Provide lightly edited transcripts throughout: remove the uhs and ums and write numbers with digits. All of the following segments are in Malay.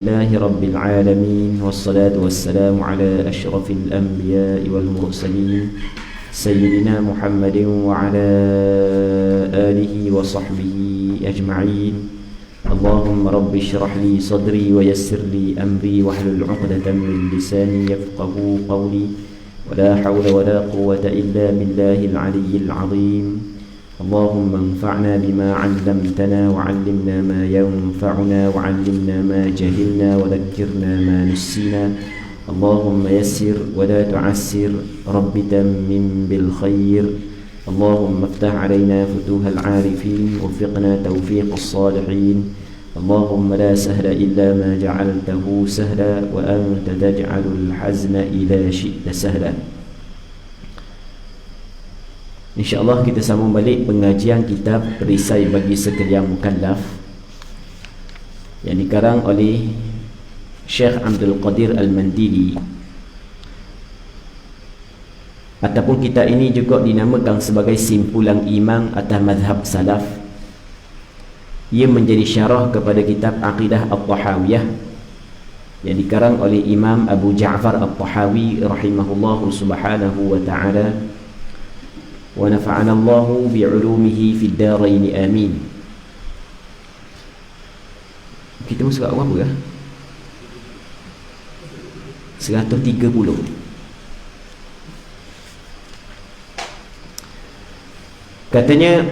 لله رب العالمين والصلاة والسلام على أشرف الأنبياء والمرسلين سيدنا محمد وعلى آله وصحبه أجمعين. اللهم رب اشرح لي صدري ويسر لي أمري واحلل عقدة من لساني يفقه قولي ولا حول ولا قوة إلا بالله العلي العظيم. اللهم انفعنا بما علمتنا وعلمنا ما ينفعنا وعلمنا ما جهلنا وذكرنا ما نسينا. اللهم يسر ولا تعسر، رب تمم بالخير. اللهم افتح علينا فتوح العارفين، وفقنا توفيق الصالحين. اللهم لا سهل إلا ما جعلته سهلا، وأنت تجعل الحزن إذا شئت سهلا. InsyaAllah kita sambung balik pengajian kitab Perisai bagi Sekalian Mukallaf yang dikarang oleh Syekh Abdul Qadir Al-Mandili, ataupun kitab ini juga dinamakan sebagai simpulan imam atas mazhab salaf. Ia menjadi syarah kepada kitab Aqidah At-Tahawiyah yang dikarang oleh Imam Abu Ja'far At-Tahawi rahimahullahu subhanahu wa ta'ala, wa nafa'ana Allahu bi'ulumihi fid darain amin. Kita masuk kat berapa ya? 130. Katanya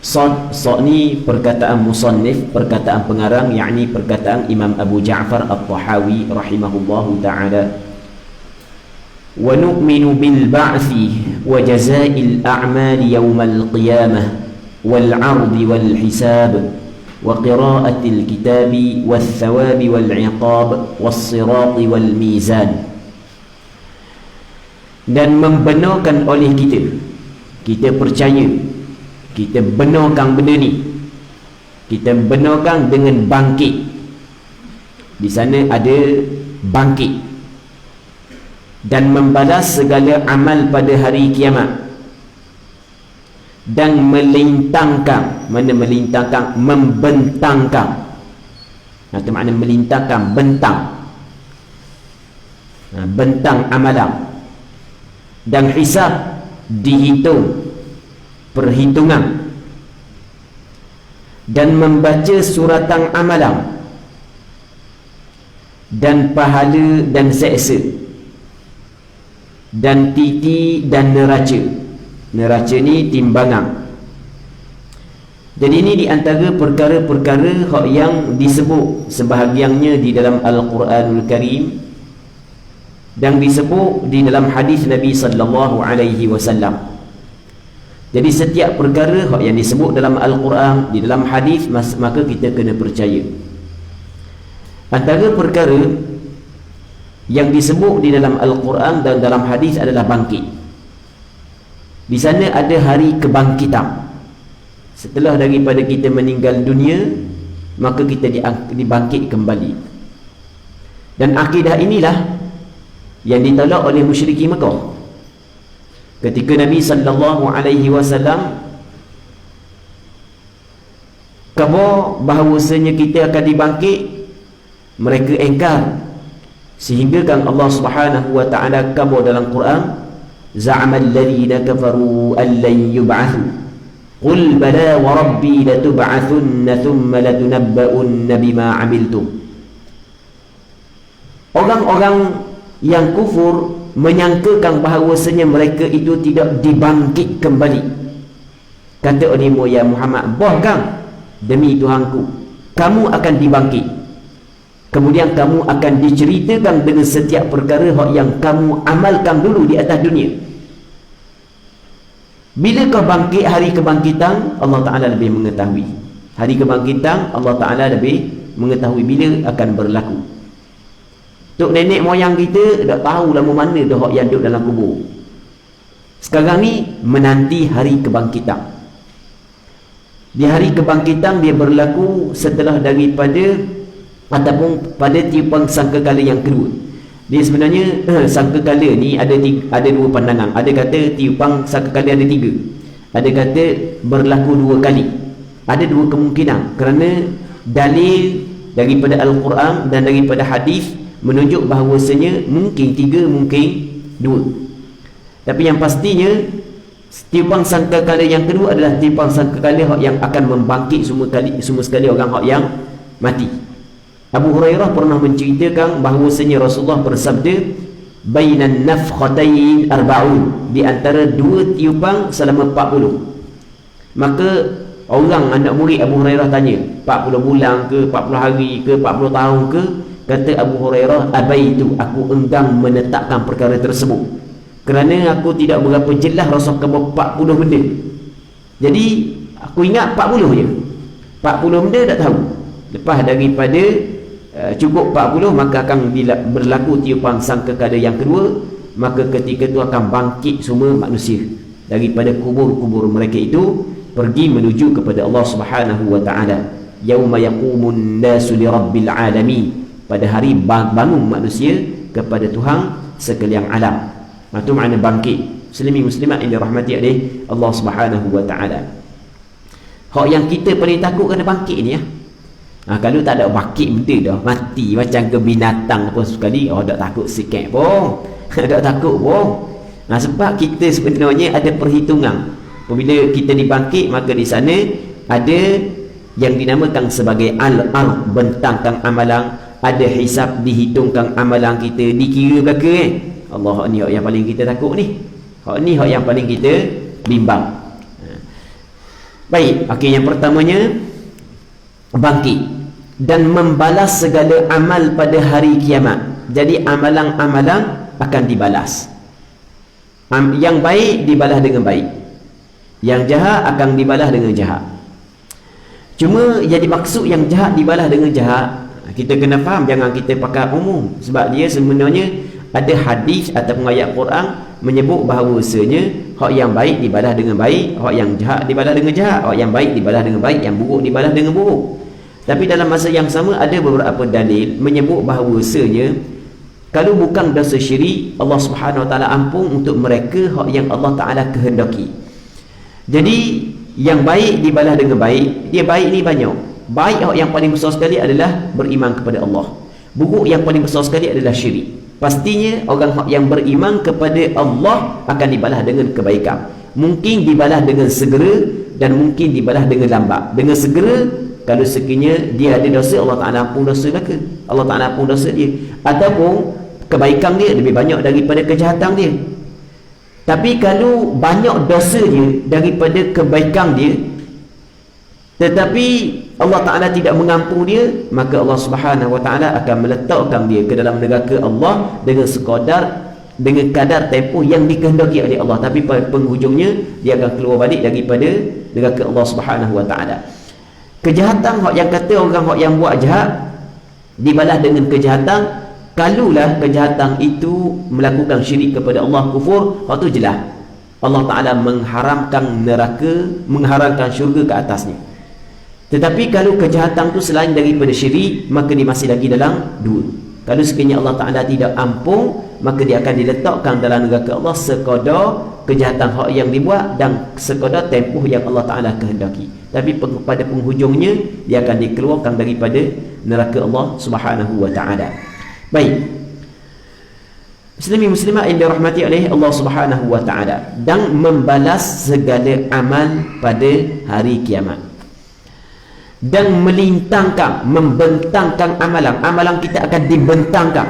Sad ni perkataan musannif, perkataan pengarang, yakni perkataan Imam Abu Ja'far At-Tahawi rahimahullahu ta'ala. Wa nu'minu bil ba'thi wa jaza'il a'mali yawmal qiyamah wal 'ardi wal hisab wa qira'atil kitabi wal thawabi wal 'iqab was sirati wal mizan. Dan membenarkan oleh kita percaya, kita benarkan benda ni, kita benarkan dengan bangkit. Di sana ada bangkit dan membalas segala amal pada hari kiamat, dan melintangkan, mana melintangkan, membentangkan. Itu makna melintangkan, bentang, bentang amalan. Dan hisab, dihitung, perhitungan. Dan membaca suratan amalan, dan pahala dan seksa, dan titi dan neraca. Neraca ni timbangan. Jadi ini di antara perkara-perkara yang disebut sebahagiannya di dalam Al-Quranul Karim dan disebut di dalam hadis Nabi sallallahu alaihi wasallam. Jadi setiap perkara yang disebut dalam Al-Quran, di dalam hadis, maka kita kena percaya. Antara perkara yang disebut di dalam Al-Quran dan dalam hadis adalah bangkit. Di sana ada hari kebangkitan. Setelah daripada kita meninggal dunia, maka kita dibangkit kembali. Dan akidah inilah yang ditolak oleh musyrikin Mekah. Ketika Nabi sallallahu alaihi wasallam khabar bahawasanya kita akan dibangkit, mereka engkar. Sehingga kan Allah Subhanahu wa ta'ala khabar dalam Quran, za'amal ladhina kafaru an lan yub'athu qul bala wa rabbi latub'athunna thumma latunabba'unna bima 'amiltum. Orang-orang yang kufur menyangkakan bahawasanya mereka itu tidak dibangkit kembali. Kata orang ya Muhammad, bahkan demi Tuhanku, kamu akan dibangkit, kemudian kamu akan diceritakan dengan setiap perkara yang kamu amalkan dulu di atas dunia. Bila kau bangkit, hari kebangkitan, Allah Ta'ala lebih mengetahui. Hari kebangkitan Allah Ta'ala lebih mengetahui bila akan berlaku. Tok nenek moyang kita tak tahu lama mana dah yang duduk dalam kubur. Sekarang ni menanti hari kebangkitan. Di hari kebangkitan dia berlaku setelah daripada ataupun pada tiupan sangkakala yang kedua. Dia sebenarnya sangkakala ni ada dua pandangan. Ada kata tiupan sangkakala ada tiga. Ada kata berlaku dua kali. Ada dua kemungkinan kerana dalil daripada Al-Quran dan daripada hadis menunjuk bahawasanya mungkin 3, mungkin 2. Tapi yang pastinya tiupan sangkakala yang kedua adalah tiupan sangkakala yang akan membangkit semua sekali orang yang mati. Abu Hurairah pernah menceritakan bahawasanya Rasulullah bersabda, bainan nafkhatain arba'un, di antara 2 tiupan selama 40. Maka orang anak murid Abu Hurairah tanya, 40 bulan ke, 40 hari ke, 40 tahun ke? Kata Abu Hurairah, abaitu, aku enggan menetapkan perkara tersebut, kerana aku tidak berapa jelas Rasulullah 40 benda. Jadi aku ingat 40 je, 40 benda tak tahu. Lepas daripada cukup 40, maka akan berlaku tiupan sangkakala yang kedua. Maka ketika itu akan bangkit semua manusia daripada kubur-kubur mereka itu, pergi menuju kepada Allah Subhanahu wa taala. Yauma yaqumun nasu li rabbil alamin, pada hari bangun manusia kepada Tuhan sekalian alam. Itu makna bangkit. Muslimi muslimat yang dirahmati oleh Allah Subhanahu wa taala. Hak yang kita paling takut kena bangkit ni ya. Kalau tak ada bangkit benda dah mati macam ke binatang apa sekali, tak takut sikit pun. Tak takut pun. Sebab kita sebenarnya ada perhitungan. Apabila kita dibangkit, maka di sana ada yang dinamakan sebagai al-ard, bentangkan amalan, ada hisab, dihitungkan amalan kita, dikira belaka Allah, ni hak yang paling kita takut ni. Hak ni hak yang paling kita bimbang. Baik, okey, yang pertamanya bangkit dan membalas segala amal pada hari kiamat. Jadi amalan-amalan akan dibalas. Yang baik dibalas dengan baik, yang jahat akan dibalas dengan jahat. Cuma yang dimaksud yang jahat dibalas dengan jahat, kita kena faham, jangan kita pakai umum. Sebab dia sebenarnya ada hadis ataupun ayat Quran menyebut bahawasanya hak yang baik dibalas dengan baik, hak yang jahat dibalas dengan jahat, hak yang baik dibalas dengan baik, yang buruk dibalas dengan buruk. Tapi dalam masa yang sama ada beberapa dalil menyebut bahawasanya kalau bukan dosa syirik, Allah Subhanahu wa taala ampun untuk mereka hak yang Allah Taala kehendaki. Jadi yang baik dibalas dengan baik. Dia baik ni banyak. Baik yang paling besar sekali adalah beriman kepada Allah. Buruk yang paling besar sekali adalah syirik. Pastinya orang yang beriman kepada Allah akan dibalas dengan kebaikan. Mungkin dibalas dengan segera dan mungkin dibalas dengan lambat. Dengan segera, kalau sekiranya dia ada dosa, Allah Ta'ala ampun dosa mereka, Allah Ta'ala ampun dosa dia. Ataupun kebaikan dia lebih banyak daripada kejahatan dia. Tapi kalau banyak dosa dia daripada kebaikan dia, tetapi Allah Ta'ala tidak mengampun dia, maka Allah Subhanahu wa taala akan meletakkan dia ke dalam neraka Allah dengan kadar tempoh yang dikehendaki oleh Allah. Tapi pada penghujungnya dia akan keluar balik daripada neraka Allah Subhanahu wa taala. Kejahatan hak yang kata orang hak yang buat jahat dibalas dengan kejahatan, kalulah kejahatan itu melakukan syirik kepada Allah, kufur, hak tu jelas Allah Ta'ala mengharamkan neraka, mengharamkan syurga ke atasnya. Tetapi kalau kejahatan tu selain daripada syirik, maka dia masih lagi dalam dua. Kalau sekiranya Allah Ta'ala tidak ampun, maka dia akan diletakkan dalam neraka Allah sekadar kejahatan hak yang dibuat dan sekadar tempoh yang Allah Ta'ala kehendaki. Tapi pada penghujungnya dia akan dikeluarkan daripada neraka Allah Subhanahu wa taala. Baik, Muslimin muslimat yang dirahmati oleh Allah Subhanahu wa taala, dan membalas segala amal pada hari kiamat, dan melintangkan, membentangkan amalan kita akan dibentangkan.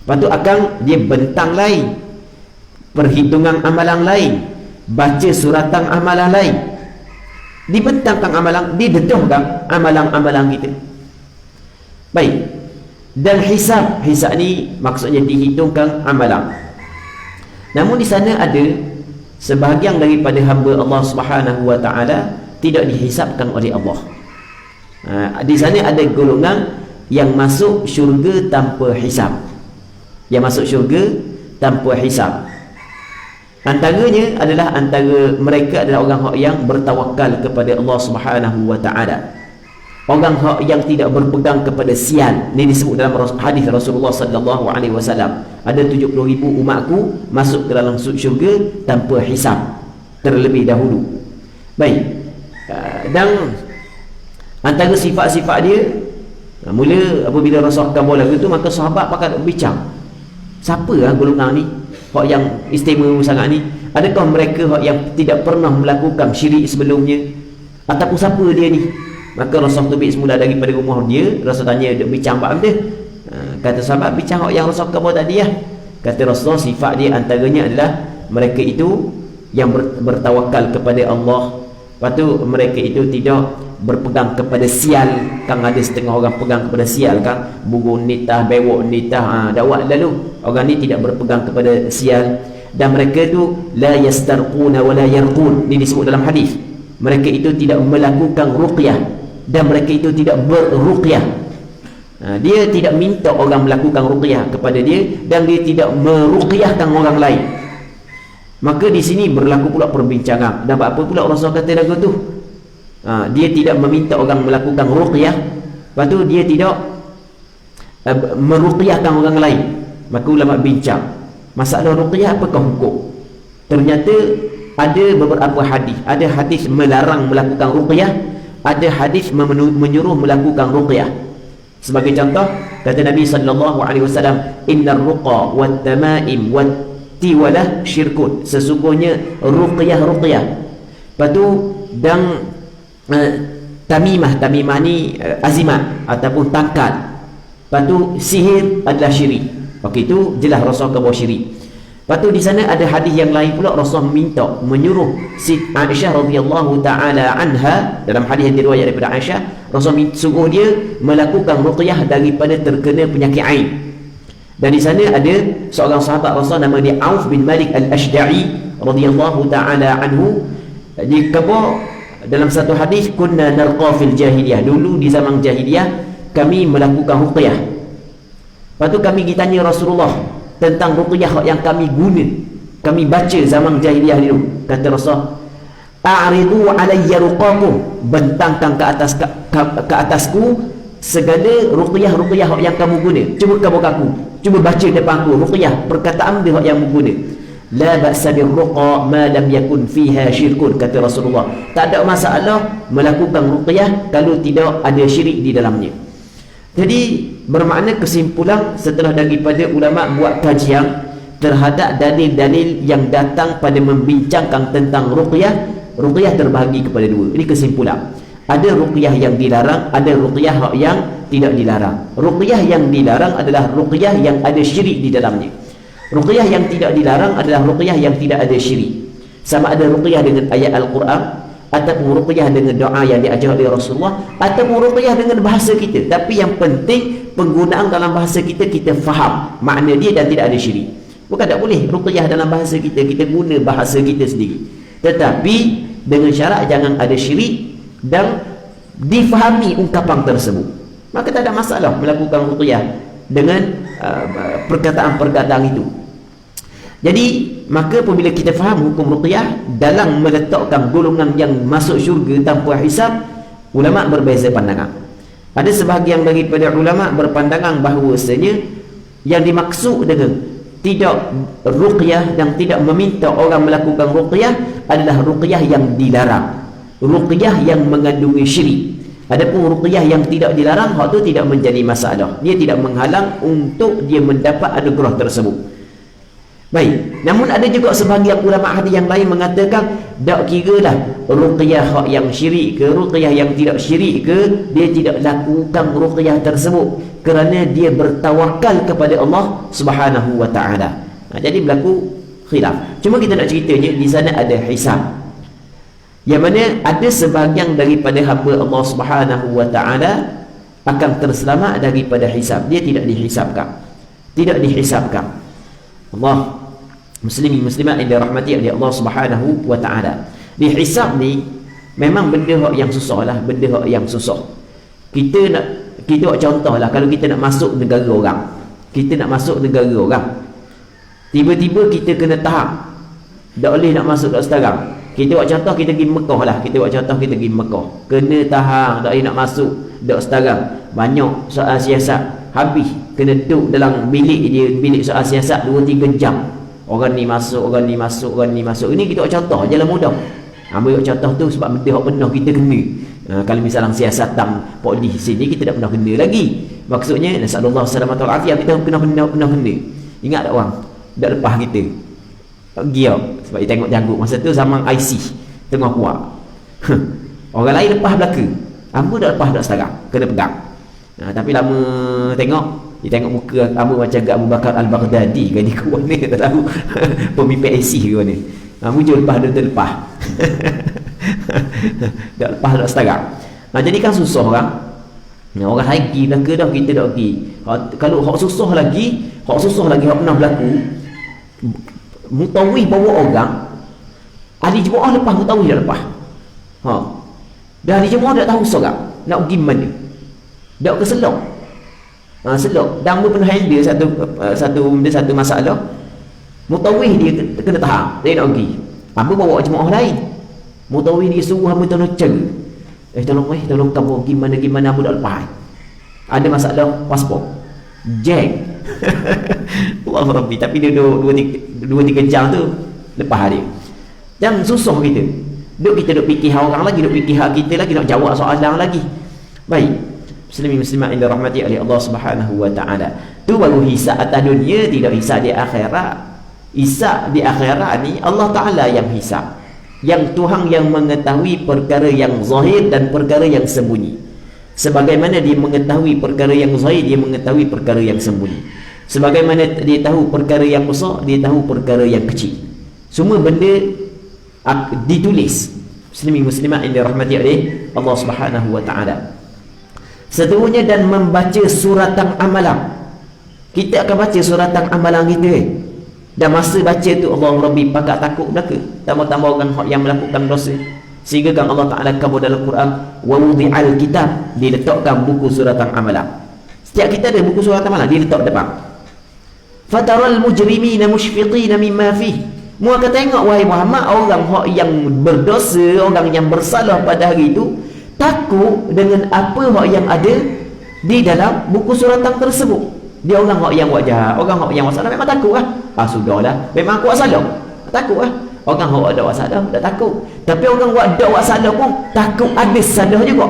Lepas tu akan dia bentang lain, perhitungan amalan lain, baca suratan amalan lain, dibentangkan amalan, dideduhkan amalan-amalan kita. Baik, dan hisab ni maksudnya dihitungkan amalan. Namun di sana ada sebahagian daripada hamba Allah Subhanahu wa taala tidak dihisapkan oleh Allah. Di sana ada golongan yang masuk syurga tanpa hisap. Yang masuk syurga tanpa hisap. Antaranya adalah mereka adalah orang yang bertawakal kepada Allah Subhanahu wa taala. Orang yang tidak berpegang kepada sial. Ini disebut dalam hadis Rasulullah sallallahu alaihi wasallam. Ada 70,000 umatku masuk ke dalam syurga tanpa hisap terlebih dahulu. Baik. Dan antara sifat-sifat dia Mula apabila Rasul akan bawa lagu tu, maka sahabat pakai bincang, siapa golongan ni hak yang istimewa sangat ni? Adakah mereka hak yang tidak pernah melakukan syirik sebelumnya, ataupun siapa dia ni? Maka Rasul tu semula daripada rumah dia, Rasul tanya duk bincang apa benda. Kata sahabat, bincang hak yang Rasul akan bawa tadi lah. Kata Rasul, sifat dia antaranya adalah mereka itu yang bertawakal kepada Allah. Lepas tu mereka itu tidak berpegang kepada sial. Kan ada setengah orang pegang kepada sial kan, burung nitah, bewok nitah, dakwah lalu. Orang ni tidak berpegang kepada sial. Dan mereka itu la yastarquna wa la yarqun. Ini disebut dalam hadis. Mereka itu tidak melakukan ruqyah dan mereka itu tidak berruqyah. Dia tidak minta orang melakukan ruqyah kepada dia, dan dia tidak meruqyahkan orang lain. Maka di sini berlaku pula perbincangan. Dan apa pula Rasul kata lagu tu? Dia tidak meminta orang melakukan ruqyah, lepas tu dia tidak meruqyahkan orang lain. Maka ulama bincang, masalah ruqyah apakah hukum? Ternyata ada beberapa hadis. Ada hadis melarang melakukan ruqyah, ada hadis menyuruh melakukan ruqyah. Sebagai contoh, kata Nabi sallallahu alaihi wasallam, innar ruqa wat tamaim wat tiwalah syirkun. Sesungguhnya ruqyah. Lepas tu dan tamimah ni azimat ataupun tangkal. Lepas tu sihir adalah syirik. Okey, itu jelas Rasul ke bawah syirik. Lepas tu di sana ada hadis yang lain pula, Rasul menyuruh Siti Aisyah radhiyallahu taala anha, dalam hadis yang diriwayatkan daripada Aisyah, Rasul suruh dia melakukan ruqyah daripada terkena penyakit ain. Dan di sana ada seorang sahabat Rasul nama dia Auf bin Malik al-Ashda'i radhiyallahu taala anhu. Dia kata dalam satu hadis, kunna narqa fil jahiliyah, dulu di zaman jahiliyah kami melakukan ruqyah. Lepas tu kami ditanya Rasulullah tentang ruqyah yang kami guna, kami baca zaman jahiliyah dulu. Kata Rasul, a'ridu alayya ruqakum, bentangkan ke atasku segala ruqyah yang kamu guna. Cuba kamu aku, cuba baca depan aku ruqyah, perkataan dia yang kamu guna. La ba'sa birruqa ma lam yakun fiha syirkun, kata Rasulullah. Tak ada masalah melakukan ruqyah kalau tidak ada syirik di dalamnya. Jadi bermakna kesimpulan setelah daripada ulama buat kajian terhadap dalil-dalil yang datang pada membincangkan tentang ruqyah terbahagi kepada dua. Ini kesimpulan. Ada ruqyah yang dilarang, ada ruqyah yang tidak dilarang. Ruqyah yang dilarang adalah ruqyah yang ada syirik di dalamnya. Ruqyah yang tidak dilarang adalah ruqyah yang tidak ada syirik. Sama ada ruqyah dengan ayat Al-Quran, ataupun ruqyah dengan doa yang diajar oleh Rasulullah, ataupun ruqyah dengan bahasa kita. Tapi yang penting penggunaan dalam bahasa kita, kita faham makna dia dan tidak ada syirik. Bukan tak boleh ruqyah dalam bahasa kita, kita guna bahasa kita sendiri, tetapi dengan syarat jangan ada syirik dan difahami ungkapan tersebut. Maka tak ada masalah melakukan ruqyah dengan perkataan-perkataan itu. Jadi maka apabila kita faham hukum ruqyah dalam meletakkan golongan yang masuk syurga tanpa hisab, ulama berbeza pandangan. Ada sebahagian daripada ulama berpandangan bahawasanya yang dimaksud dengan tidak ruqyah dan tidak meminta orang melakukan ruqyah adalah ruqyah yang dilarang, ruqyah yang mengandungi syirik. Adapun ruqyah yang tidak dilarang, hak itu tidak menjadi masalah. Dia tidak menghalang untuk dia mendapat anugerah tersebut. Baik, namun ada juga sebahagian ulama hadis yang lain mengatakan tak kiralah ruqyah hak yang syirik ke, ruqyah yang tidak syirik ke, dia tidak lakukan ruqyah tersebut kerana dia bertawakal kepada Allah Subhanahu wa taala. Jadi berlaku khilaf. Cuma kita nak ceritanya di sana ada hisab. Yang mana ada sebahagian daripada hamba Allah Subhanahu wa taala akan terselamat daripada hisab. Dia tidak dihisabkan. Tidak dihisabkan. Allah muslimin muslimat yang dirahmati oleh Allah Subhanahu wa taala. Dihisab ni memang benda yang susah lah, benda yang susah. Kita buat contoh lah, kalau kita nak masuk negara orang, kita nak masuk negara orang, tiba-tiba kita kena tahap, tak boleh nak masuk kat sekarang. Kita buat contoh, kita pergi Mekah lah, kita buat contoh kita pergi Mekah, kena tahan, tak boleh nak masuk dak sekarang. Banyak soal siasat, habis kena duduk dalam bilik dia, bilik soal siasat 2-3 jam. Orang ni masuk, orang ni masuk, orang ni masuk. Ini kita buat contoh, jalan mudah. Ambil contoh tu sebab benda yang pernah kita kena. Kalau misalnya siasatan polis sini kita tak pernah kena lagi. Maksudnya nasallallahu salamatul afiyah, kita pernah kena. Ingat tak orang? Tak lepas kita. Giok sebab dia tengok jagut masa tu zaman IC tengah kuat. Orang lain lepas belaka. Hamba tak lepas tak sekarang, kena pegang. Tapi lama tengok, dia tengok muka hamba macam gak Abu Bakar Al-Baghdadi kan, dia kuat ni tak tahu pemimpin IC ke mana. Muncul lepas dia terlepas. Tak lepas tak sekarang. Jadi kan susah orang. Orang lain pergi belaka dah, kita tak pergi. Kalau hak susah lagi, hak pernah berlaku. Mutawih bawa orang, ahli jemaah lepas, mutawih dah lepas. Dah ahli jemaah tak tahu sorak nak pergi mana, dah ke selok. Selok dan pernah handle satu masalah. Mutawih dia kena tahan, dia nak pergi. Hamba bawa jemaah lain. Mutawih dia suruh hamba tolong cari. Tolong kamu gimana hamba dah lepas. Ada masalah pasport. Jack. Allah Rabbi, tapi dia 2-3 jam tu lepas dia. Jangan susah kita. Kita duk fikir hak orang lagi, duk fikir hak kita lagi, nak jawab soalan lagi. Baik. Muslimin muslimat yang dirahmati oleh Allah Subhanahu wa taala. Tu baru hisab atas dunia, tidak hisab di akhirat. Hisab di akhirat ni Allah Taala yang hisab. Yang Tuhan yang mengetahui perkara yang zahir dan perkara yang sembunyi. Sebagaimana dia mengetahui perkara yang zahir, dia mengetahui perkara yang sembunyi. Sebagaimana dia tahu perkara yang besar, dia tahu perkara yang kecil. Semua benda ditulis. Muslimin muslimat yang dirahmati oleh Allah Subhanahu wa taala. Seterusnya, dan membaca suratan amalan. Kita akan baca suratan amalan kita. Dan masa baca tu Allah Rabbi pakat takut belaka. Tambah-tambah orang yang melakukan dosa. Sehingga kan Allah Ta'ala kabur dalam Quran, wa wudi'al kitab, diletakkan buku suratan amalan. Setiap kita ada buku suratan amalan, diletak depan. Fataral mujrimina mushfiqina mimma fih. Mu akan tengok wahai Muhammad, orang yang berdosa, orang yang bersalah pada hari itu takut dengan apa yang ada di dalam buku suratan tersebut. Dia orang yang buat jahat, orang yang buat salah memang takut lah. Sudahlah, memang aku buat salah, takut lah. Orang yang ada buat salah tak takut. Tapi orang yang buat salah pun takut ada salah juga.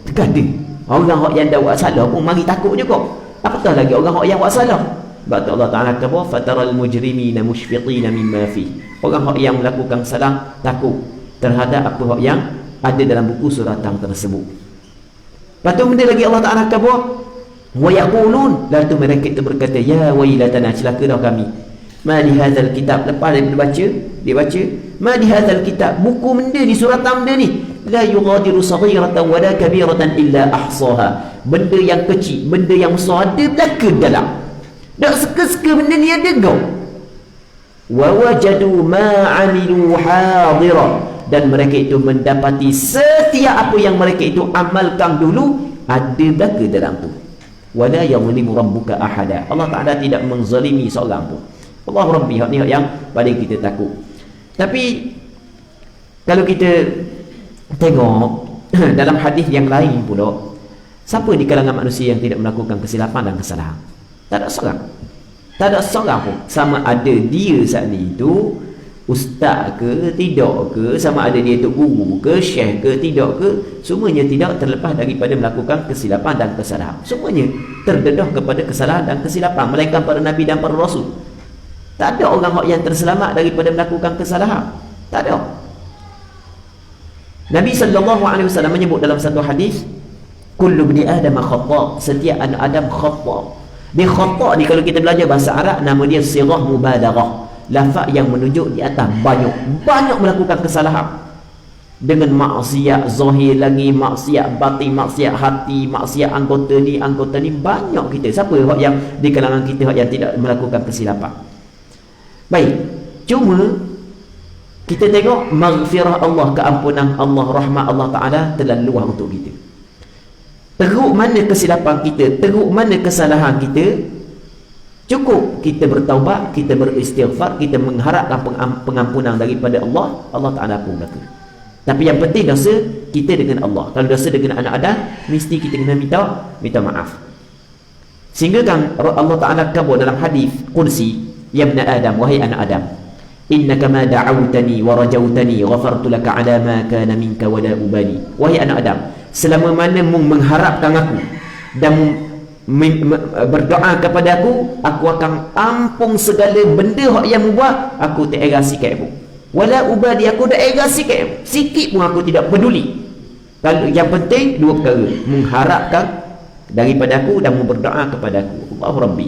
Ada orang yang ada buat salah pun mari takut juga. Apatah lagi orang yang buat salah. Sebab Allah Ta'ala kata, fataral mujrimina mushfiqina mimma fi. Orang yang melakukan salah takut terhadap apa yang ada dalam buku suratan tersebut. Lepas tu benda lagi Allah Ta'ala kata, wa yaqulun, lalu mereka itu berkata, ya wailatana, celaka dah kami. Ma li hadzal kitab, lepas dia baca, ma li hadzal kitab, buku benda ni, suratan benda ni, la yughadiru saghiratan wala kabiratan illa ahsaha. Benda yang kecil, benda yang besar ada belaka dalam. Tak seka-seka benda ni ada kau. Wa wajadu ma 'amilu hadira, dan mereka itu mendapati setiap apa yang mereka itu amalkan dulu ada belaka dalam tu. Wala yadhlimu rabbuka ahada, Allah Ta'ala tidak menzalimi seorang pun. Allah Rabbi, hak ni hak yang paling kita takut. Tapi kalau kita tengok dalam hadis yang lain pula, siapa di kalangan manusia yang tidak melakukan kesilapan dan kesalahan? Tak ada seorang. Tak ada seorang pun. Sama ada dia saat ni itu ustaz ke tidak ke, sama ada dia itu guru ke, syekh ke tidak ke, semuanya tidak terlepas daripada melakukan kesilapan dan kesalahan. Semuanya terdedah kepada kesalahan dan kesilapan, melainkan para nabi dan para rasul. Tak ada orang yang terselamat daripada melakukan kesalahan. Tak ada. Nabi SAW menyebut dalam satu hadis, kullu bni adam khata', setiap anak Adam khata'. Dia khata' ni kalau kita belajar bahasa Arab, nama dia sirah mubadarah, lafaz yang menunjuk di atas banyak melakukan kesalahan. Dengan maksiat zahir lagi, maksiat batin, maksiat hati, maksiat anggota ni banyak kita. Siapa yang di kalangan kita yang tidak melakukan kesilapan? Baik, cuma kita tengok maghfirah Allah, keampunan Allah, rahmat Allah Ta'ala telah luas untuk kita. Teruk mana kesilapan kita, teruk mana kesalahan kita, cukup kita bertaubat, kita beristighfar, kita mengharapkan pengampunan daripada Allah, Allah Ta'ala pun belaka. Tapi yang penting dosa kita dengan Allah. Kalau dosa dengan anak Adam, mesti kita kena minta maaf. Sehingga kan Allah Ta'ala kabur dalam hadis Qudsi, ya ibn Adam, wahai anak Adam, innaka ma da'awtani wa rajautani ghafartu laka ala ma kana minka wa la ubali. Wahai anak Adam, selama mana mu mengharapkan aku dan berdoa kepada aku akan ampun segala benda yang mu buat. Aku tak era sikit pun, wala ubali, aku dah era sikit pun aku tidak peduli. Kalau yang penting dua perkara, mengharapkan daripada aku dan berdoa kepada aku. Allahu Rabbi.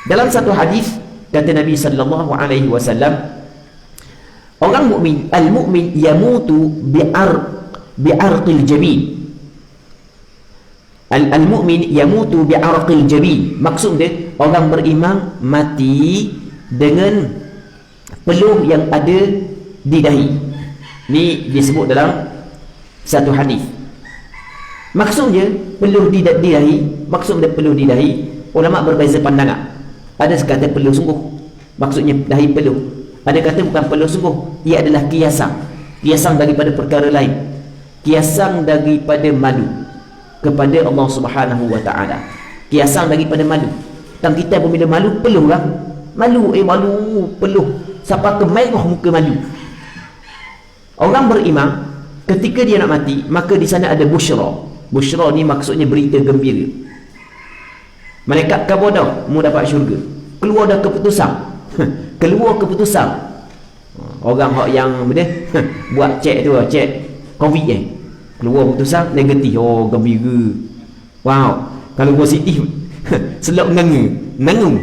Dalam satu hadis kata Nabi sallallahu alaihi wasallam, orang mukmin, al-mukmin yamutu bi'arqil jabin. Al-mukmin yamutu bi'arqil jabin. Maksud dia, orang beriman mati dengan peluh yang ada di dahi. Ni disebut dalam satu hadis. Maksudnya peluh di dahi, maksud dia peluh di dahi, ulama berbeza pandangan. Ada kata peluh sungguh, maksudnya dahi peluh. Ada kata bukan peluh sungguh, ia adalah kiasan daripada perkara lain, kiasan daripada malu kepada Allah Subhanahu wa taala, kiasan daripada malu. Dan kita apabila malu, peluh lah, malu peluh sampai ke merah muka malu. Orang beriman ketika dia nak mati, maka di sana ada busyra. Busyra ni maksudnya berita gembira. Malaikat khabar dah, mu dapat syurga, keluar dah keputusan. Keluar keputusan. Orang yang buat cek tu, cek COVID keluar keputusan negatif, oh gembira. Wow, kalau positif selok nangung.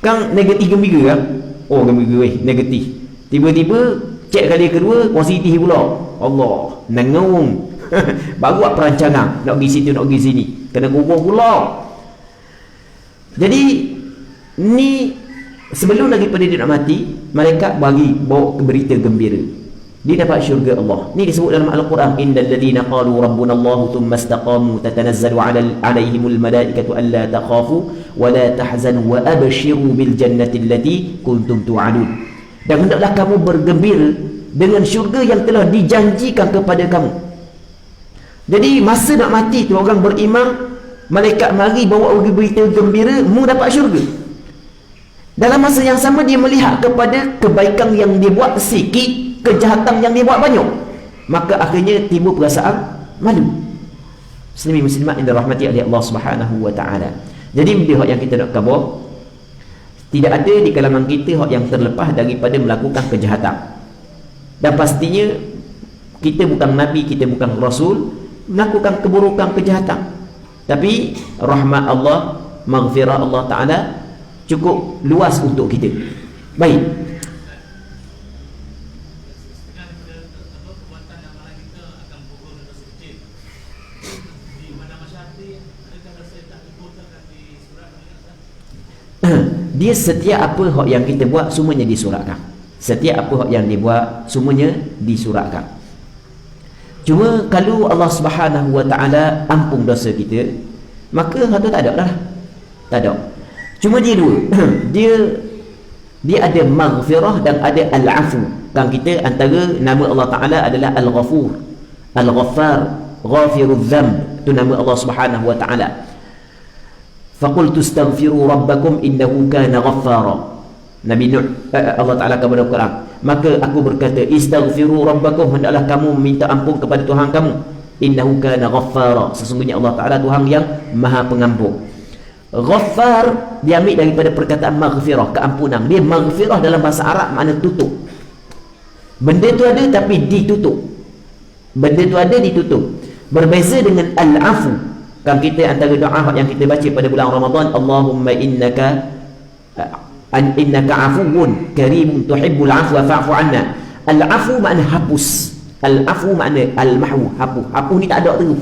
Kan negatif gembira kan? Oh gembira negatif. Tiba-tiba cek kali kedua positif pula. Allah, nangung. Baru buat perancangan nak pergi situ, nak pergi sini, kena gugur pula. Jadi ni sebelum daripada dia nak mati, malaikat bawa berita gembira, dia dapat syurga Allah. Ni disebut dalam Al-Quran, innal ladzina qalu rabbuna Allah thumma istaqamu tatanazzalu alaihimul malaikatu alla takhafu wa la tahzanu wa abshiru bil jannati allati kuntum tu'adun. Dan hendaklah kamu bergembira dengan syurga yang telah dijanjikan kepada kamu. Jadi masa nak mati tu, orang beriman, malaikat mari bawa berita gembira, mu dapat syurga. Dalam masa yang sama dia melihat kepada kebaikan yang dia buat sikit, kejahatan yang dia buat banyak, maka akhirnya timbul perasaan malu. Muslimin muslimat yang dirahmati oleh Allah Subhanahu wa taala. Jadi benda yang kita nak khabar, tidak ada di kalangan kita yang terlepas daripada melakukan kejahatan. Dan pastinya kita bukan nabi, kita bukan rasul melakukan keburukan, kejahatan. Tapi rahmat Allah, maghfirah Allah Ta'ala cukup luas untuk kita. Baik. Dia setiap apa hak yang kita buat semuanya disuratkan. Setiap apa hak yang dibuat semuanya disuratkan. Cuma kalau Allah Subhanahu wa taala ampun dosa kita, maka hak tu tak ada dah. Tak ada. Cuma dia dua. dia ada maghfirah dan ada al-afu. Kan kita antara nama Allah Taala adalah Al-Ghafur, Al-Ghaffar, Ghafirudz Dzamb. Itu nama Allah Subhanahu wa taala. Faqultu astaghfiru rabbakum innahu kana ghaffara. Nabi Nuh, Allah Taala kepada Al-Quran, maka aku berkata, istaghfiru rabbakum, hendaklah kamu minta ampun kepada Tuhan kamu, innahu kana ghaffara, sesungguhnya Allah Taala Tuhan yang Maha Pengampun. Ghaffar diambil daripada perkataan maghfirah, keampunan. Dia maghfirah dalam bahasa Arab makna tutup. Benda tu ada tapi ditutup. Benda tu ada ditutup. Berbeza dengan al-afu. Kan kita antara doa yang kita baca pada bulan Ramadan, Allahumma innaka afuwun karimun tuhibbul afwa fa'fu anna. Al-afu makna hapus. Al-afu makna al-mahwu, hapus. Hapus ni tak ada terus.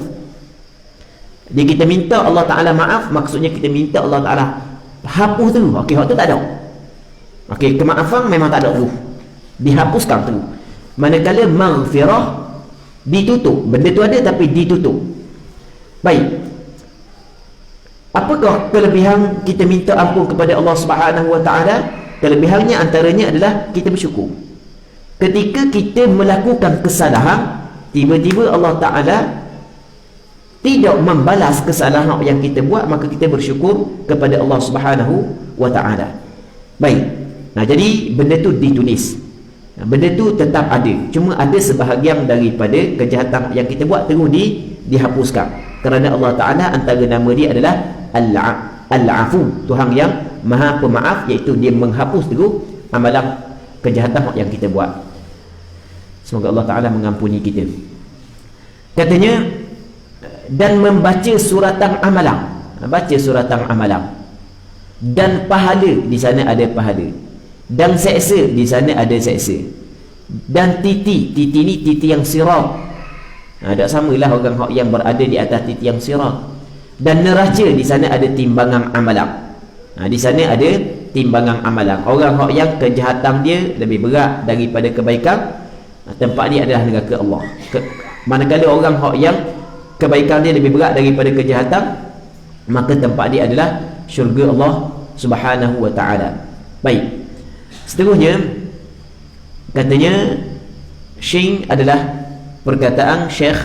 Jadi kita minta Allah Ta'ala maaf, maksudnya kita minta Allah Ta'ala hapus tu. Okey, hak tu tak ada. Okey, kemaafan memang tak ada tu, dihapuskan tu. Manakala maghfirah ditutup. Benda tu ada tapi ditutup. Baik. Apakah kelebihan kita minta ampun kepada Allah Subhanahu wa taala? Kelebihannya antaranya adalah kita bersyukur. Ketika kita melakukan kesalahan, tiba-tiba Allah Ta'ala tidak membalas kesalahan yang kita buat, maka kita bersyukur kepada Allah Subhanahu wa taala. Baik. Nah, jadi benda tu ditulis. Benda tu tetap ada. Cuma ada sebahagian daripada kejahatan yang kita buat terus dihapuskan. Kerana Allah Ta'ala antara nama dia adalah Al-Afu, Tuhan yang Maha Pemaaf, iaitu dia menghapus terus amalan kejahatan yang kita buat. Semoga Allah Ta'ala mengampuni kita. Katanya, dan membaca suratan amalan. Baca suratan amalan. Dan pahala, di sana ada pahala. Dan seksa, di sana ada seksa. Dan titi ni titi yang sirat. Tak samalah orang yang berada di atas titi yang sirat. Dan neraca, di sana ada timbangan amalan. Di sana ada timbangan amalan. Orang yang kejahatan dia lebih berat daripada kebaikan, tempat dia adalah neraka Allah. Manakala orang yang kebaikan dia lebih berat daripada kejahatan, maka tempat dia adalah syurga Allah Subhanahu wa ta'ala. Baik. Seterusnya, katanya Sying adalah perkataan Syekh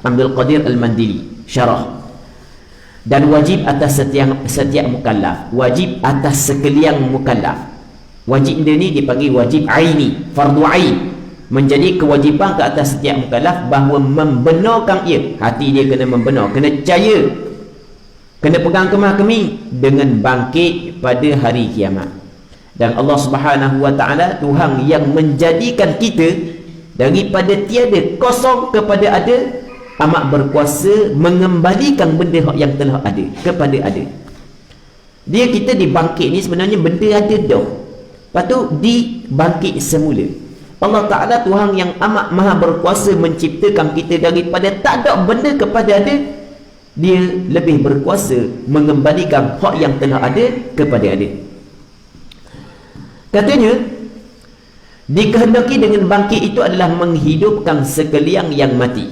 Abdul Qadir Al-Mandili, syarah. Dan wajib atas setiap mukallaf, wajib atas sekalian mukallaf. Wajib dia ni dipanggil wajib aini, fardu ain. Menjadi kewajipan ke atas setiap mukallaf bahawa membenarkan ia. Hati dia kena membenar, kena percaya, kena pegang kemah keming dengan bangkit pada hari kiamat. Dan Allah Subhanahu wa ta'ala, Tuhan yang menjadikan kita daripada tiada, kosong kepada ada, amat berkuasa mengembalikan benda yang telah ada kepada ada. Dia kita dibangkit ni sebenarnya benda ada dah, lepas tu dibangkit semula. Allah Ta'ala Tuhan yang amat maha berkuasa menciptakan kita daripada tak ada benda kepada ada. Dia lebih berkuasa mengembalikan hak yang telah ada kepada ada. Katanya, dikehendaki dengan bangkit itu adalah menghidupkan sekalian yang mati,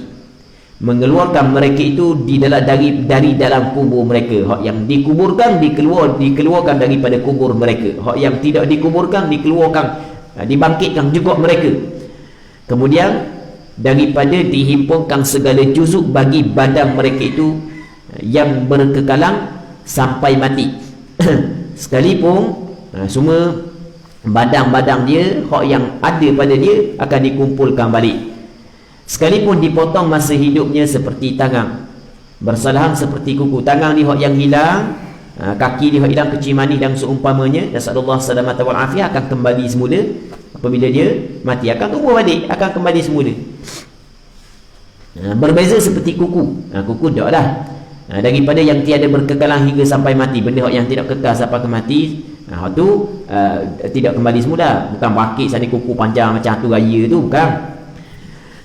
mengeluarkan mereka itu dari dalam kubur mereka. Hak yang dikuburkan dikeluarkan daripada kubur mereka. Hak yang tidak dikuburkan dikeluarkan, dibangkitkan juga mereka. Kemudian daripada dihimpunkan segala juzuk bagi badan mereka itu yang berkekalan sampai mati. Sekalipun semua badan-badan dia, hak yang ada pada dia akan dikumpulkan balik. Sekalipun dipotong masa hidupnya seperti tangan, bersalahan seperti kuku. Tangan ni hak yang hilang, kaki dia hak hilang, kecil manis dan seumpamanya, nasallallahu salamata wal afiyah, akan kembali semula. Apabila dia mati akan tumbuh balik, akan kembali semula. Berbeza seperti kuku. Kuku dak lah, daripada yang tiada berkekalan hingga sampai mati. Benda yang tidak kekal sampai ke mati, hak tu tidak kembali semula. Bukan bakit sana kuku panjang macam tu raya tu, bukan.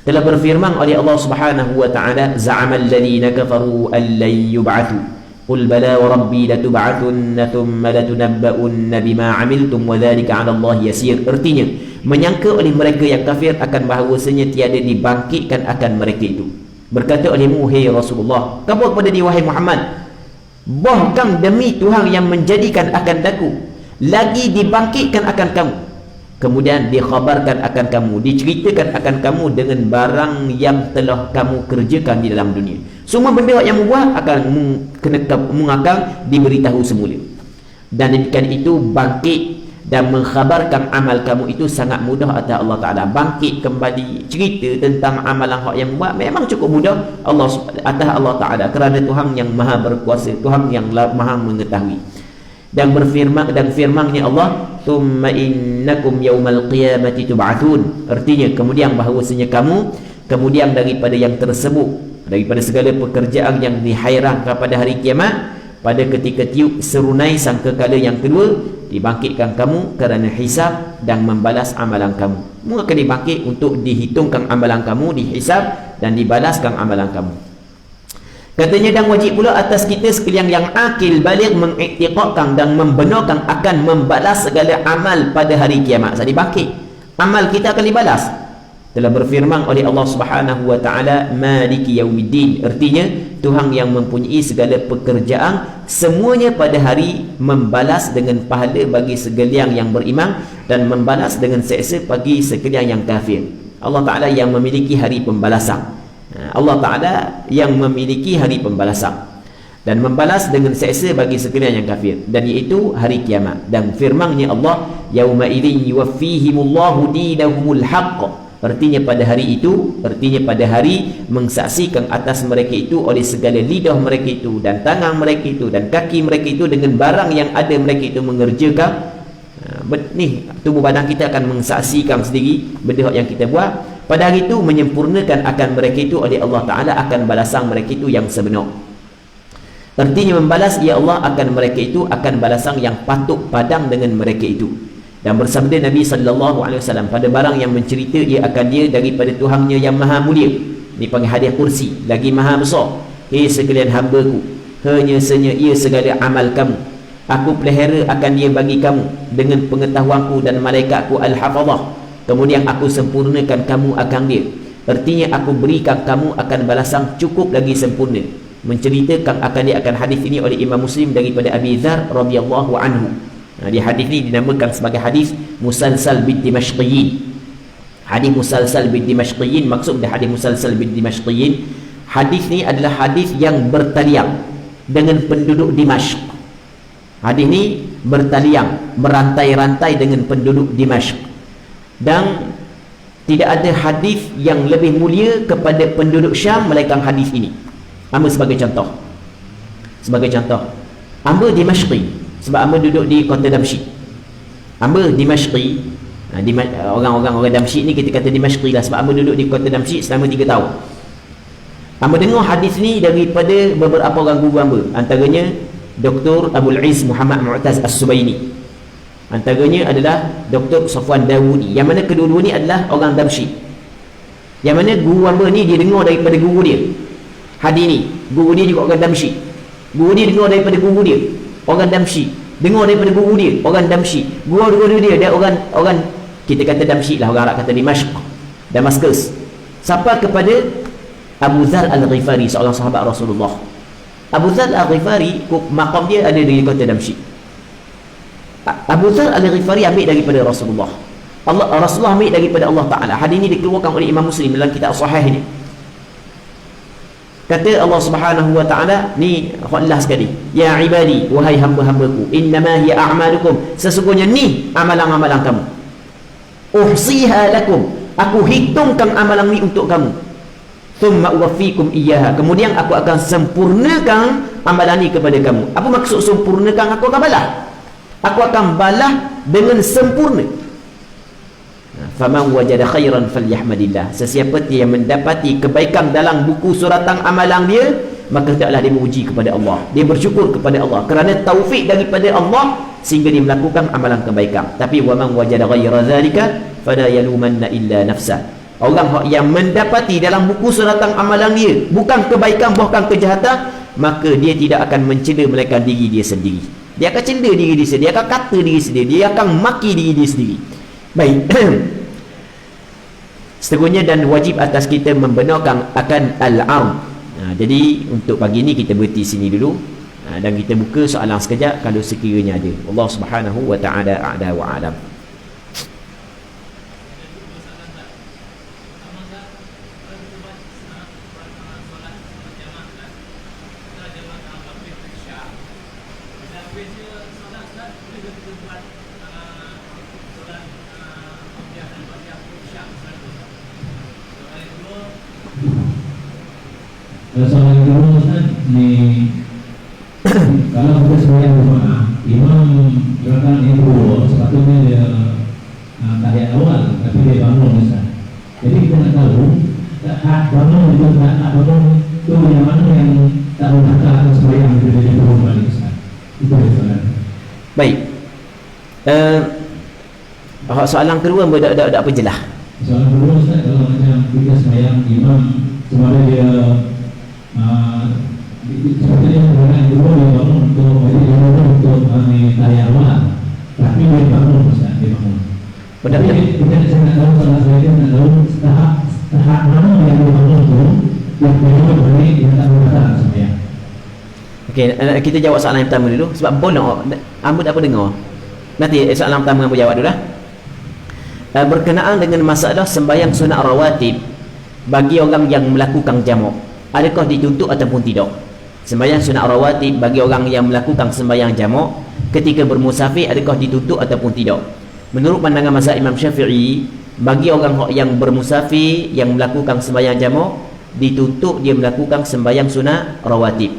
Telah berfirman oleh Allah Subhanahu wa ta'ala, za'amal ladhina kafaru an lan yub'athu qul bala wa rabbi latub'athunna thumma latunabba'unna bima 'amiltum wa dhalika 'ala Allah yasir. Artinya, menyangka oleh mereka yang kafir akan bahawasanya tiada dibangkitkan akan mereka itu. Berkata olehmu, hai Rasulullah, kabar kepada dia wahai Muhammad, bahkan demi Tuhan yang menjadikan akan daku, lagi dibangkitkan akan kamu. Kemudian dikhabarkan akan kamu, diceritakan akan kamu dengan barang yang telah kamu kerjakan di dalam dunia. Semua benda yang membuat akan diberitahu semula. Dan demikian itu bangkit dan mengkhabarkan amal kamu itu sangat mudah atas Allah Ta'ala. Bangkit kembali cerita tentang amalan hak yang buat memang cukup mudah atas Allah Ta'ala, kerana Tuhan yang maha berkuasa, Tuhan yang maha mengetahui. Dan firman-Nya Allah, thumma innakum yaumal qiyamati tub'atsun. Artinya kemudian bahawasanya kamu kemudian daripada yang tersebut, daripada segala pekerjaan yang dihairankan pada hari kiamat, pada ketika tiup serunai sangkakala yang kedua, dibangkitkan kamu kerana hisab dan membalas amalan kamu. Kamu akan dibangkit untuk dihitungkan amalan kamu, dihisab dan dibalaskan amalan kamu. Katanya, dan wajib pula atas kita sekalian yang akil balik mengiktiqatkan dan membenarkan akan membalas segala amal pada hari kiamat. Saat dibangkit, amal kita akan dibalas. Telah berfirman oleh Allah Subhanahu wa ta'ala, maliki yaumiddin. Artinya Tuhan yang mempunyai segala pekerjaan, semuanya pada hari membalas dengan pahala bagi sekalian yang beriman dan membalas dengan seksa bagi sekalian yang kafir. Allah Ta'ala yang memiliki hari pembalasan. Allah Ta'ala yang memiliki hari pembalasan. dan membalas dengan seksa bagi sekalian yang kafir, dan iaitu hari kiamat. Dan firman-Nya Allah, yauma idzin yuwaffihimullahu dinahumul haqq, artinya pada hari itu, artinya pada hari mengsaksikan atas mereka itu oleh segala lidah mereka itu dan tangan mereka itu dan kaki mereka itu dengan barang yang ada mereka itu mengerjakan. Ni tubuh badan kita akan mengsaksikan sendiri benda yang kita buat. Pada hari itu menyempurnakan akan mereka itu oleh Allah Ta'ala akan balasan mereka itu yang sebenar. Artinya membalas, ya Allah akan mereka itu akan balasan yang patut padang dengan mereka itu. Dan bersabda Nabi SAW pada barang yang mencerita ia akan dia daripada Tuhannya yang maha mulia. Ini panggil hadiah kursi, lagi maha besar. Hei sekalian hamba-Ku, hanya senya ia segala amal kamu, aku pelihara akan dia bagi kamu dengan pengetahuanku dan malaikatku al-hafazah. Kemudian aku sempurnakan kamu akan dia. Artinya aku berikan kamu akan balasan cukup lagi sempurna. Menceritakan akan dia akan hadis ini oleh Imam Muslim daripada Abi Dzar radhiyallahu anhu. Di hadis ini dinamakan sebagai hadis musalsal bid dimashqiyin. Hadis musalsal bid dimashqiyin, maksud dari hadis musalsal bid dimashqiyin, hadis ini adalah hadis yang bertalian dengan penduduk Dimashq. Hadis ini bertalian, berantai-rantai dengan penduduk Dimashq. Dan tidak ada hadis yang lebih mulia kepada penduduk Syam melainkan hadis ini. Ambil sebagai contoh. Sebagai contoh, Amr Dimashqi, sebab Amr duduk di kota Damsyik. Amr Dimashqi, orang Damsyik ni kita kata Dimashqi lah, sebab Amr duduk di kota Damsyik selama 3 tahun. Amr dengar hadis ni daripada beberapa orang guru Amr, antaranya Dr. Abul Iz Muhammad Mu'taz As-Subaini, antaranya adalah Dr. Safwan Dawudi, yang mana kedua-dua ni adalah orang Damsyik. Yang mana guru Amr ni dia dengar daripada guru dia hadis ni. Guru dia juga orang Damsyik. Guru dia dengar daripada guru dia orang Damsyik, dengar daripada guru dia orang Damsyik. Guru dia orang kita kata Damsyik lah, orang Arab kata Dimashq, Damaskus. Sampai kepada Abu Dzar Al-Ghifari, seorang sahabat Rasulullah. Abu Dzar Al-Ghifari maqam dia ada di kota Damsyik. Abu Dzar Al-Ghifari ambil daripada Rasulullah. Rasulullah ambil daripada Allah Ta'ala. Hadis ini dikeluarkan oleh Imam Muslim dalam kitab Sahih ni. Kata Allah Subhanahu wa Ta'ala ni, Allah sekali, ya ibadi, wahai hamba-hambaku, innama hiya a'malukum, sesungguhnya ni amalan-amalan kamu, uhsiha lakum, aku hitungkan amalan ni untuk kamu, thumma uwaffikum iyyaha, kemudian aku akan sempurnakan amalan ni kepada kamu. Apa maksud sempurnakan? Aku akan balas, aku akan balas dengan sempurna. Faman wajada khairan falyahmadillah, sesiapa yang mendapati kebaikan dalam buku suratan amalan dia, maka hendaklah dia memuji kepada Allah, dia bersyukur kepada Allah kerana taufik daripada Allah sehingga dia melakukan amalan kebaikan. Tapi waman wajada ghaira zalika fala yalumanna illa nafsah, orang yang mendapati dalam buku suratan amalan dia bukan kebaikan bahkan kejahatan, maka dia tidak akan mencela melainkan diri dia sendiri. Dia akan cela diri dia sendiri, dia akan kata diri sendiri, dia akan maki diri dia sendiri. Baik. Seterusnya, dan wajib atas kita membenarkan akan al-'ard. Jadi untuk pagi ni kita berhenti sini dulu, dan kita buka soalan sekejap kalau sekiranya ada. Allah Subhanahu wa Ta'ala a'la wa a'lam. Soalan kedua Ustaz, kalau kita sembahyang berjemaah, imam rakaat yang kedua sepatutnya dia tahiyat awal, tapi dia bangun Ustaz. Jadi kita nak tahu hak bangun juga hak bangun itu yang mana yang tak berhak atau sembahyang itu dia turun balik Ustaz. Itu dia soalan. Baik. Soalan kedua ada apa jelas? Soalan kedua Ustaz, kalau macam kita sembahyang imam sebenarnya dia sepertinya orang dulu dia bangun untuk tahiyat awal, tapi dia bangun Ustaz, dia bangun. Jadi kita nak tahu, salah saya nak tahu tahap mana yang dia bangun tu yang kedua balik yang tak berbatal sembahyang. Okey, kita jawab soalan yang pertama dulu sebab bolong Ambo tak apa dengar. Nanti soalan pertama Ambo jawab dulu lah. Berkenaan dengan masalah sembahyang sunat rawatib bagi orang yang melakukan jamak, adakah dituntut ataupun tidak? Sembahyang sunat rawatib bagi orang yang melakukan sembahyang jamak ketika bermusafir, adakah ditutup ataupun tidak? Menurut pandangan mazhab Imam Syafi'i, bagi orang yang bermusafir yang melakukan sembahyang jamak, ditutup dia melakukan sembahyang sunat rawatib.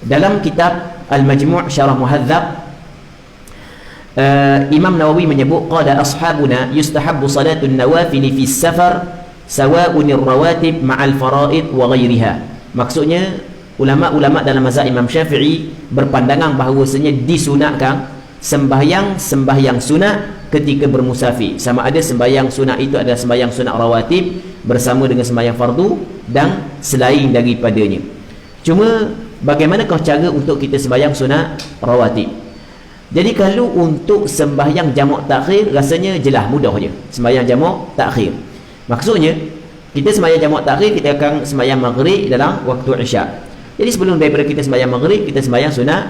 Dalam kitab Al-Majmu' Syarah Muhadzab, Imam Nawawi menyebut qala ashabuna yustahabbu salatun nawafil fi safar sawa'un ar-rawatib ma'al fara'id wa ghairiha. Maksudnya ulama-ulama dalam mazhab Imam Syafi'i berpandangan bahawasanya disunatkan sembahyang sunat ketika bermusafir, sama ada sembahyang sunat itu adalah sembahyang sunat rawatib bersama dengan sembahyang fardu dan selain daripadanya. Cuma bagaimanakah cara untuk kita sembahyang sunat rawatib? Jadi kalau untuk sembahyang jamak takhir, rasanya jelas mudah je sembahyang jamak takhir. Maksudnya kita sembahyang jamak takhir, kita akan sembahyang maghrib dalam waktu isyak. Jadi sebelum daripada kita sembahyang maghrib, kita sembahyang sunat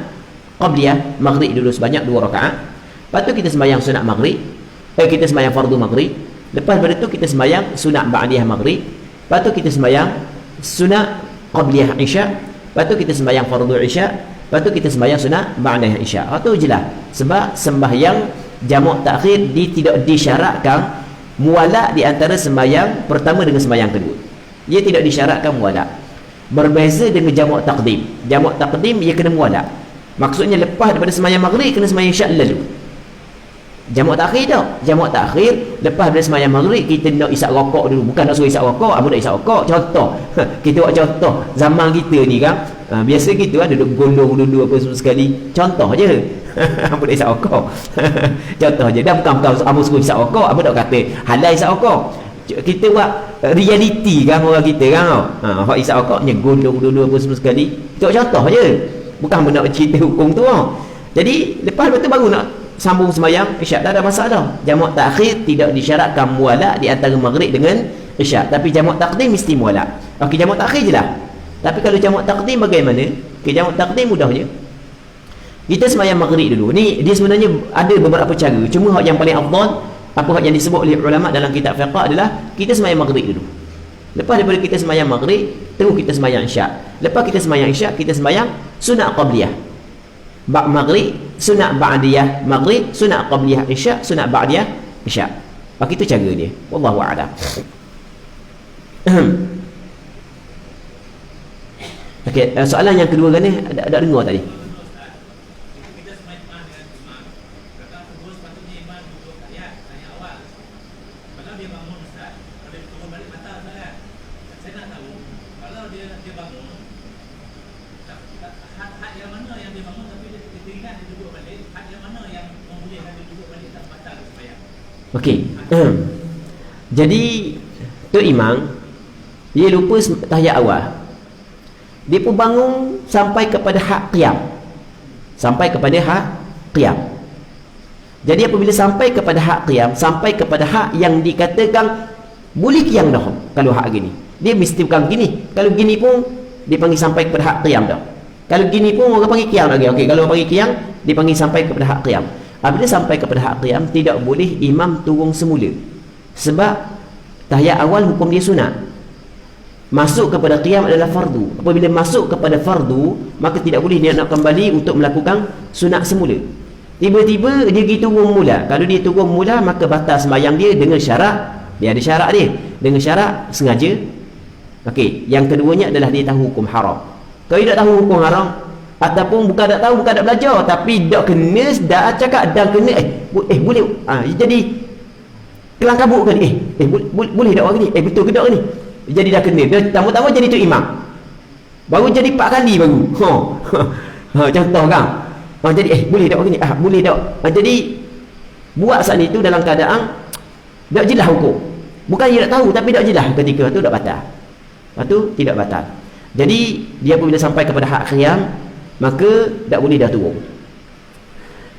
qabliyah maghrib dulu sebanyak 2 rakaat. Lepas tu kita sembahyang sunat maghrib, kita sembahyang fardu maghrib. Lepas daripada tu kita sembahyang sunat ba'diyah maghrib. Lepas tu kita sembahyang sunat qabliyah isyak. Lepas tu kita sembahyang fardu isyak. Lepas tu kita sembahyang sunat ba'diyah isyak. Itu jelas. Sebab sembahyang jamak takhir tidak disyaratkan muwala' di antara sembahyang pertama dengan sembahyang kedua. Ia tidak disyaratkan muwala'. Berbeza dengan jamak taqdim. Jamak taqdim ia kena muwala'. Maksudnya lepas daripada sembahyang maghrib kena sembahyang isyak lalu. Jamak takhir tak? Jamak takhir lepas daripada sembahyang maghrib kita nak isap rokok dulu. Bukan nak suruh isap rokok, amu nak isap rokok. Contoh. Kita buat contoh. Zaman kita ni kan, biasa kita duduk golong dulu apa semua sekali. Contoh je. Amu nak isap rokok. Contoh je. Dan bukan amu suruh isap rokok, amu nak kata halal isap rokok. Kita buat reality kan orang kita kan. Hak isap rokoknya golong dulu apa semua sekali. Itu contoh je. Bukan nak cerita hukum tu. Jadi lepas tu baru nak sambung sembahyang isyak, tak ada masalah. Jamak takhir tidak disyaratkan muwala' di antara maghrib dengan isyak, tapi jamak taqdim mesti muwala'. Okey, jamak takhir je lah. Tapi kalau jamak taqdim bagaimana? Okey, jamak taqdim mudah je. Kita sembahyang maghrib dulu. Ni dia sebenarnya ada beberapa cara. Cuma hak yang paling afdal, apa hak yang disebut oleh ulama dalam kitab fiqh adalah kita sembahyang maghrib dulu. Lepas daripada kita sembahyang maghrib, terus kita sembahyang isyak. Lepas kita sembahyang isyak, kita sembahyang sunat qabliyah maghrib, sunat ba'diyah maghrib, sunat qabliyah isyak, sunat ba'diyah isyak. Begitu cara dia. Wallahu a'lam. Okey, soalan yang kedua kan ni ada dengar tadi. Okey. Jadi tu imam dia lupa tahiyat awal. Dia pun bangun sampai kepada hak qiyam. Sampai kepada hak qiyam. Jadi apabila sampai kepada hak qiyam, sampai kepada hak yang dikatakan boleh qiyam dah. Kalau hak gini, dia mesti bukan gini. Kalau gini pun dia panggil sampai kepada hak qiyam dah. Kalau gini pun orang panggil qiyam lagi. Okey, kalau orang panggil qiyam, dia panggil sampai kepada hak qiyam. Apabila sampai kepada hak qiyam, tidak boleh imam turun semula. Sebab tahiyat awal hukum dia sunat. Masuk kepada qiyam adalah fardu. Apabila masuk kepada fardu, maka tidak boleh dia nak kembali untuk melakukan sunat semula. Tiba-tiba dia pergi turun mula. Kalau dia turun mula, maka batal sembahyang dia dengan syarat. Dia ada syarat dia. Dengan syarat sengaja. Okey, yang keduanya adalah dia tahu hukum haram. Kalau dia tak tahu hukum haram, ataupun bukan tak tahu, bukan tak belajar, tapi dak kena, dah cakap dah kena, boleh, jadi kelang kabut ke ni, boleh dak orang ni, betul ke dak ni, jadi dah kena, dia tamu-tamu jadi tu imam, baru jadi 4 kali baru, contoh kan, jadi boleh dak orang ni, boleh dak, jadi buat saat itu dalam keadaan dak jelas hukum, bukan dia tak tahu, tapi dak jelas ketika tu dak batal, lepas tu tidak batal. Jadi dia apabila sampai kepada hak qiyam, maka tak boleh dah turun.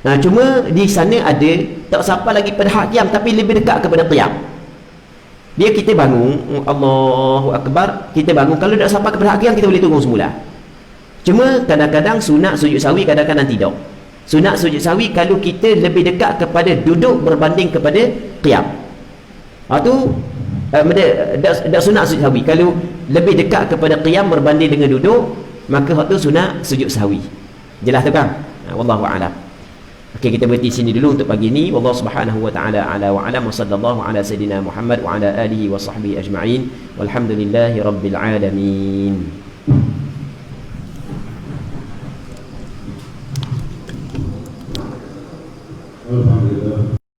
Nah, cuma di sana ada tak sampai lagi pada hak qiyam, tapi lebih dekat kepada qiyam. Dia kita bangun, Allahu Akbar, kita bangun, kalau tak sampai kepada hak qiyam kita boleh turun semula. Cuma kadang-kadang sunat sujud sahwi, kadang-kadang tidak. Sunat sujud sahwi kalau kita lebih dekat kepada duduk berbanding kepada qiyam. Tu dak sunat sujud sahwi kalau lebih dekat kepada qiyam berbanding dengan duduk, maka hak tu sunat sujud sahwi. Jelas tu kan? Wallahu a'lam. Okey, kita berhenti sini dulu untuk pagi ni. Wallahu subhanahu wa ta'ala ala wa alam wa sallallahu ala sayidina Muhammad wa ala alihi wa sahbihi ajma'in. Walhamdulillahi rabbil alamin. Alhamdulillah.